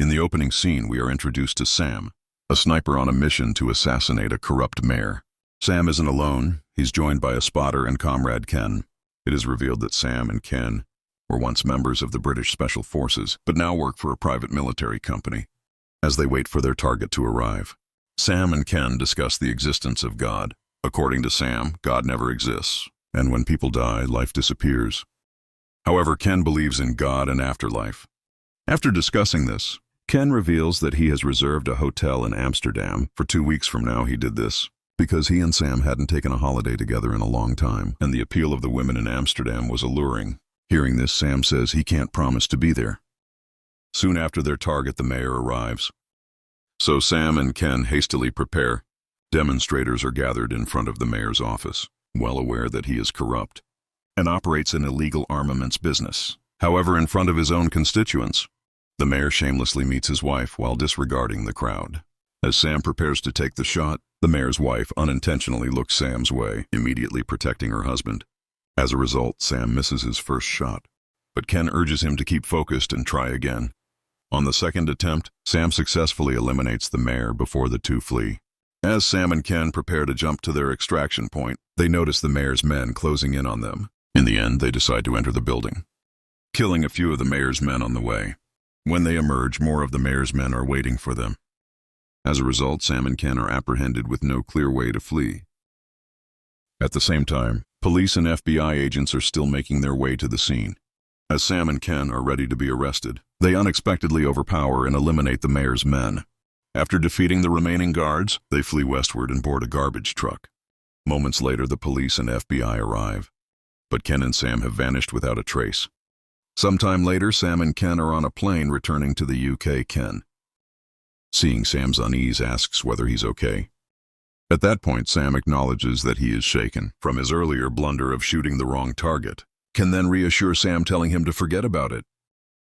In the opening scene, we are introduced to Sam, a sniper on a mission to assassinate a corrupt mayor. Sam isn't alone. He's joined by a spotter and comrade Ken. It is revealed that Sam and Ken were once members of the British Special Forces, but now work for a private military company. As they wait for their target to arrive, Sam and Ken discuss the existence of God. According to Sam, God never exists, and when people die, life disappears. However, Ken believes in God and afterlife. After discussing this, Ken reveals that he has reserved a hotel in Amsterdam for 2 weeks from now. He did this because he and Sam hadn't taken a holiday together in a long time, and the appeal of the women in Amsterdam was alluring. Hearing this, Sam says he can't promise to be there. Soon after their target, the mayor arrives. So Sam and Ken hastily prepare. Demonstrators are gathered in front of the mayor's office, well aware that he is corrupt and operates an illegal armaments business. However, in front of his own constituents, the mayor shamelessly meets his wife while disregarding the crowd. As Sam prepares to take the shot, the mayor's wife unintentionally looks Sam's way, immediately protecting her husband. As a result, Sam misses his first shot, but Ken urges him to keep focused and try again. On the second attempt, Sam successfully eliminates the mayor before the two flee. As Sam and Ken prepare to jump to their extraction point, they notice the mayor's men closing in on them. In the end, they decide to enter the building, killing a few of the mayor's men on the way. When they emerge, more of the mayor's men are waiting for them. As a result, Sam and Ken are apprehended with no clear way to flee. At the same time, police and FBI agents are still making their way to the scene. As Sam and Ken are ready to be arrested, they unexpectedly overpower and eliminate the mayor's men. After defeating the remaining guards, they flee westward and board a garbage truck. Moments later, the police and FBI arrive, but Ken and Sam have vanished without a trace. Sometime later, Sam and Ken are on a plane returning to the UK. Ken, seeing Sam's unease, asks whether he's okay. At that point, Sam acknowledges that he is shaken from his earlier blunder of shooting the wrong target. Ken then reassures Sam, telling him to forget about it.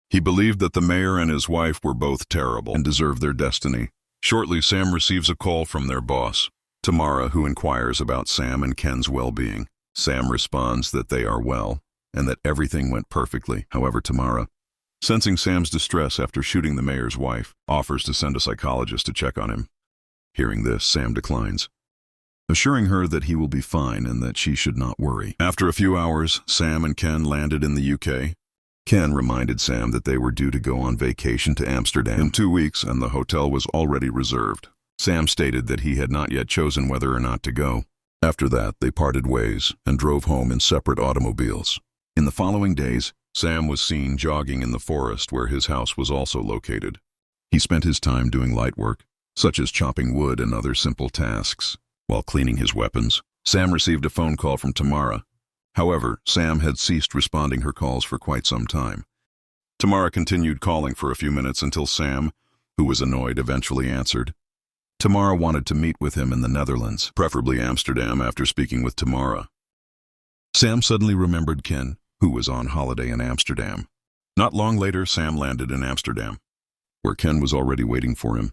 He believed that the mayor and his wife were both terrible and deserved their destiny. Shortly, Sam receives a call from their boss, Tamara, who inquires about Sam and Ken's well-being. Sam responds that they are well and that everything went perfectly. However, Tamara, sensing Sam's distress after shooting the mayor's wife, offers to send a psychologist to check on him. Hearing this, Sam declines, assuring her that he will be fine and that she should not worry. After a few hours, Sam and Ken landed in the UK. Ken reminded Sam that they were due to go on vacation to Amsterdam in 2 weeks and the hotel was already reserved. Sam stated that he had not yet chosen whether or not to go. After that, they parted ways and drove home in separate automobiles. In the following days, Sam was seen jogging in the forest where his house was also located. He spent his time doing light work, such as chopping wood and other simple tasks. While cleaning his weapons, Sam received a phone call from Tamara. However, Sam had ceased responding her calls for quite some time. Tamara continued calling for a few minutes until Sam, who was annoyed, eventually answered. Tamara wanted to meet with him in the Netherlands, preferably Amsterdam. After speaking with Tamara, Sam suddenly remembered Ken, who was on holiday in Amsterdam. Not long later, Sam landed in Amsterdam, where Ken was already waiting for him.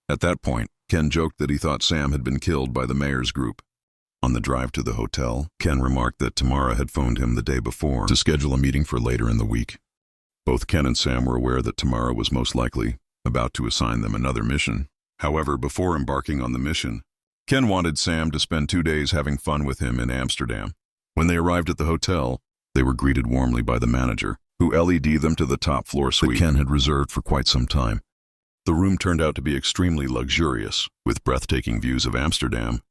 At that point, Ken joked that he thought Sam had been killed by the mayor's group. On the drive to the hotel, Ken remarked that Tamara had phoned him the day before to schedule a meeting for later in the week. Both Ken and Sam were aware that Tamara was most likely about to assign them another mission. However, before embarking on the mission, Ken wanted Sam to spend 2 days having fun with him in Amsterdam. When they arrived at the hotel, they were greeted warmly by the manager, who LED'd them to the top floor suite that Ken had reserved for quite some time. The room turned out to be extremely luxurious, with breathtaking views of Amsterdam.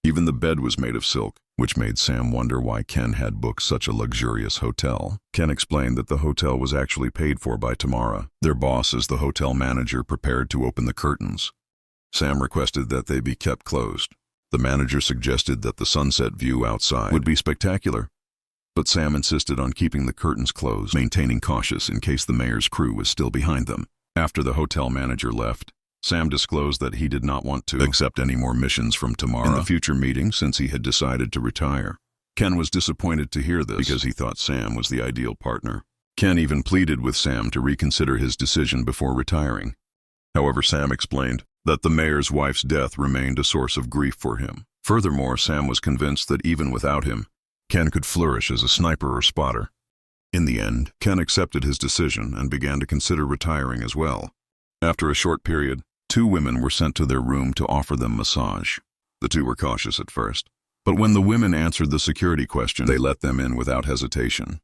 Even the bed was made of silk, which made Sam wonder why Ken had booked such a luxurious hotel. Ken explained that the hotel was actually paid for by Tamara. Their boss, as the hotel manager, prepared to open the curtains. Sam requested that they be kept closed. The manager suggested that the sunset view outside would be spectacular, but Sam insisted on keeping the curtains closed, maintaining cautious in case the mayor's crew was still behind them. After the hotel manager left, Sam disclosed that he did not want to accept any more missions from Tamara in the future meeting since he had decided to retire. Ken was disappointed to hear this because he thought Sam was the ideal partner. Ken even pleaded with Sam to reconsider his decision before retiring. However, Sam explained that the mayor's wife's death remained a source of grief for him. Furthermore, Sam was convinced that even without him, Ken could flourish as a sniper or spotter. In the end, Ken accepted his decision and began to consider retiring as well. After a short period, 2 women were sent to their room to offer them massage. The 2 were cautious at first, but when the women answered the security question, they let them in without hesitation.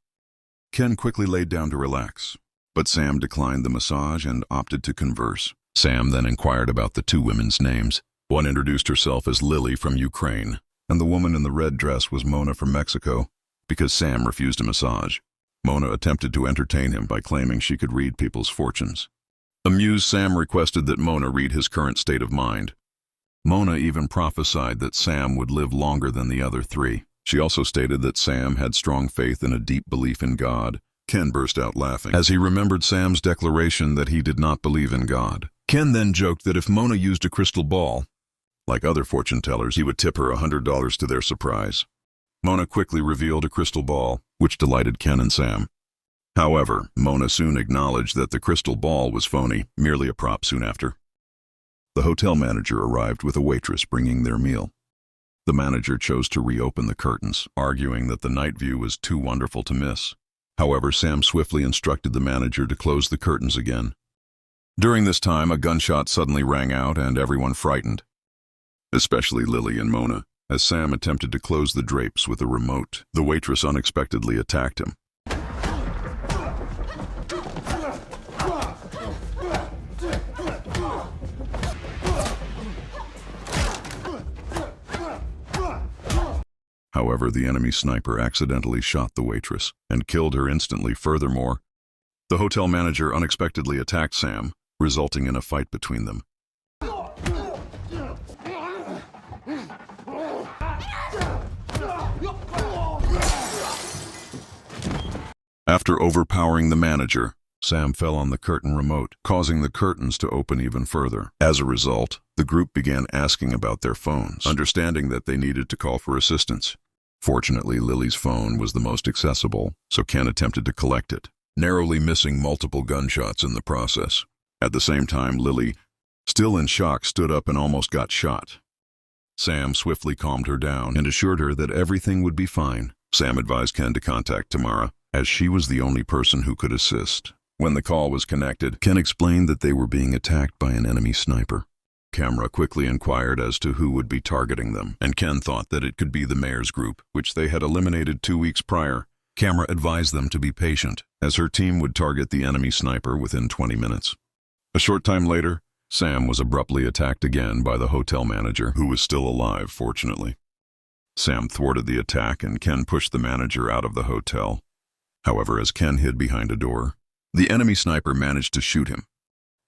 Ken quickly laid down to relax, but Sam declined the massage and opted to converse. Sam then inquired about the 2 women's names. One introduced herself as Lily from Ukraine, and the woman in the red dress was Mona from Mexico. Because Sam refused a massage, Mona attempted to entertain him by claiming she could read people's fortunes. Amused, Sam requested that Mona read his current state of mind. Mona even prophesied that Sam would live longer than the other 3. She also stated that Sam had strong faith and a deep belief in God. Ken burst out laughing as he remembered Sam's declaration that he did not believe in God. Ken then joked that if Mona used a crystal ball, like other fortune tellers, he would tip her $100 to their surprise. Mona quickly revealed a crystal ball, which delighted Ken and Sam. However, Mona soon acknowledged that the crystal ball was phony, merely a prop soon after. The hotel manager arrived with a waitress bringing their meal. The manager chose to reopen the curtains, arguing that the night view was too wonderful to miss. However, Sam swiftly instructed the manager to close the curtains again. During this time, a gunshot suddenly rang out and everyone frightened, especially Lily and Mona. As Sam attempted to close the drapes with a remote, the waitress unexpectedly attacked him. However, the enemy sniper accidentally shot the waitress and killed her instantly. Furthermore, the hotel manager unexpectedly attacked Sam, resulting in a fight between them. After overpowering the manager, Sam fell on the curtain remote, causing the curtains to open even further. As a result, the group began asking about their phones, understanding that they needed to call for assistance. Fortunately, Lily's phone was the most accessible, so Ken attempted to collect it, narrowly missing multiple gunshots in the process. At the same time, Lily, still in shock, stood up and almost got shot. Sam swiftly calmed her down and assured her that everything would be fine. Sam advised Ken to contact Tamara, as she was the only person who could assist. When the call was connected, Ken explained that they were being attacked by an enemy sniper. Tamara quickly inquired as to who would be targeting them, and Ken thought that it could be the mayor's group, which they had eliminated 2 weeks prior. Tamara advised them to be patient, as her team would target the enemy sniper within 20 minutes. A short time later, Sam was abruptly attacked again by the hotel manager, who was still alive, fortunately. Sam thwarted the attack and Ken pushed the manager out of the hotel. However, as Ken hid behind a door, the enemy sniper managed to shoot him.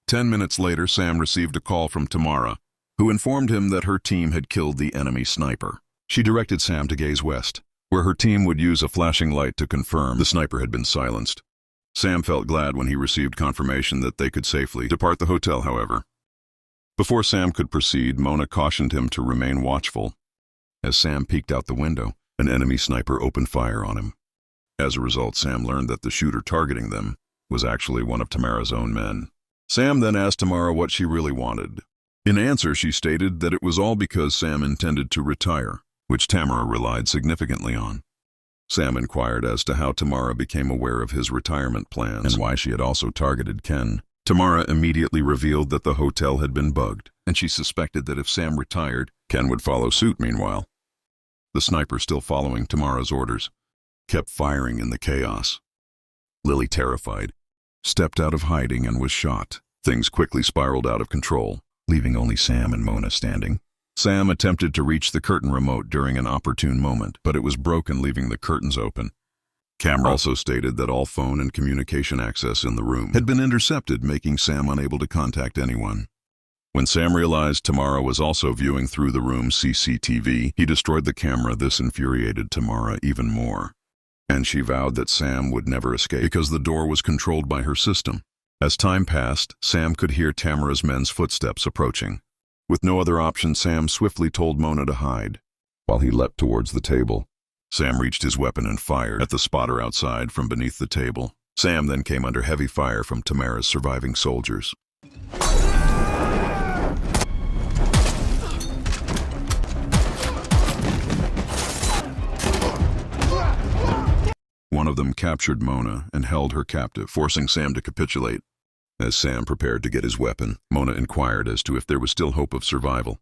10 minutes later, Sam received a call from Tamara, who informed him that her team had killed the enemy sniper. She directed Sam to gaze west, where her team would use a flashing light to confirm the sniper had been silenced. Sam felt glad when he received confirmation that they could safely depart the hotel, however. Before Sam could proceed, Mona cautioned him to remain watchful. As Sam peeked out the window, an enemy sniper opened fire on him. As a result, Sam learned that the shooter targeting them was actually one of Tamara's own men. Sam then asked Tamara what she really wanted. In answer, she stated that it was all because Sam intended to retire, which Tamara relied significantly on. Sam inquired as to how Tamara became aware of his retirement plans and why she had also targeted Ken. Tamara immediately revealed that the hotel had been bugged, and she suspected that if Sam retired, Ken would follow suit. Meanwhile, the sniper, still following Tamara's orders, kept firing in the chaos. Lily, terrified, stepped out of hiding and was shot. Things quickly spiraled out of control, leaving only Sam and Mona standing. Sam attempted to reach the curtain remote during an opportune moment, but it was broken, leaving the curtains open. Camera also stated that all phone and communication access in the room had been intercepted, making Sam unable to contact anyone. When Sam realized Tamara was also viewing through the room's CCTV, he destroyed the camera. This infuriated Tamara even more, and she vowed that Sam would never escape because the door was controlled by her system. As time passed, Sam could hear Tamara's men's footsteps approaching. With no other option, Sam swiftly told Mona to hide. While he leapt towards the table, Sam reached his weapon and fired at the spotter outside from beneath the table. Sam then came under heavy fire from Tamara's surviving soldiers. One of them captured Mona and held her captive, forcing Sam to capitulate. As Sam prepared to get his weapon, Mona inquired as to if there was still hope of survival.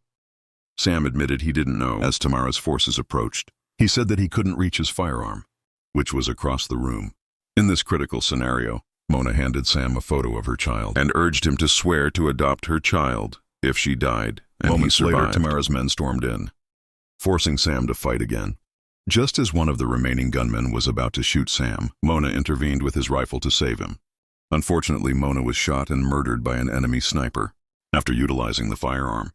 Sam admitted he didn't know as Tamara's forces approached. He said that he couldn't reach his firearm, which was across the room. In this critical scenario, Mona handed Sam a photo of her child and urged him to swear to adopt her child if she died, and moments later Tamara's men stormed in, forcing Sam to fight again. Just as one of the remaining gunmen was about to shoot Sam, Mona intervened with his rifle to save him. Unfortunately, Mona was shot and murdered by an enemy sniper. After utilizing the firearm,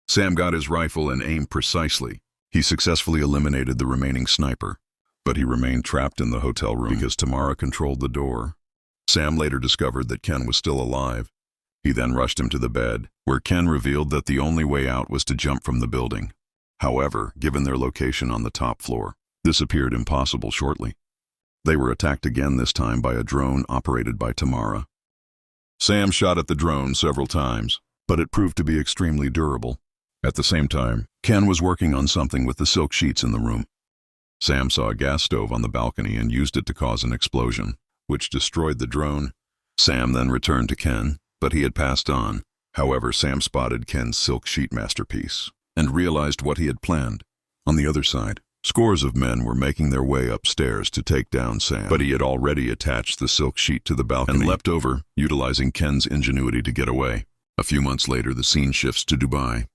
Sam got his rifle and aimed precisely. He successfully eliminated the remaining sniper, but he remained trapped in the hotel room because Tamara controlled the door. Sam later discovered that Ken was still alive. He then rushed him to the bed, where Ken revealed that the only way out was to jump from the building. However, given their location on the top floor, this appeared impossible shortly. They were attacked again, this time by a drone operated by Tamara. Sam shot at the drone several times, but it proved to be extremely durable. At the same time, Ken was working on something with the silk sheets in the room. Sam saw a gas stove on the balcony and used it to cause an explosion, which destroyed the drone. Sam then returned to Ken, but he had passed on. However, Sam spotted Ken's silk sheet masterpiece and realized what he had planned. On the other side, scores of men were making their way upstairs to take down Sam, but he had already attached the silk sheet to the balcony and leapt over, utilizing Ken's ingenuity to get away. A few months later, the scene shifts to Dubai,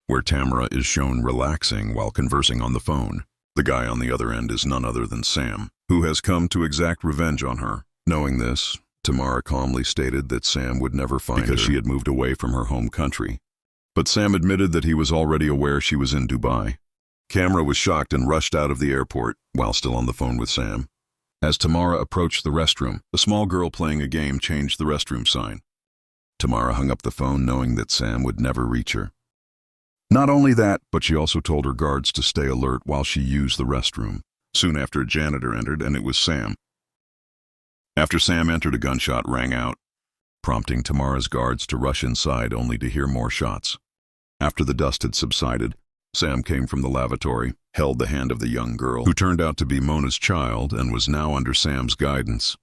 where Tamara is shown relaxing while conversing on the phone. The guy on the other end is none other than Sam, who has come to exact revenge on her. Knowing this, Tamara calmly stated that Sam would never find her because she had moved away from her home country. But Sam admitted that he was already aware she was in Dubai. Tamara was shocked and rushed out of the airport while still on the phone with Sam. As Tamara approached the restroom, a small girl playing a game changed the restroom sign. Tamara hung up the phone knowing that Sam would never reach her. Not only that, but she also told her guards to stay alert while she used the restroom. Soon after, a janitor entered, and it was Sam. After Sam entered, a gunshot rang out, prompting Tamara's guards to rush inside only to hear more shots. After the dust had subsided, Sam came from the lavatory, held the hand of the young girl, who turned out to be Mona's child and was now under Sam's guidance.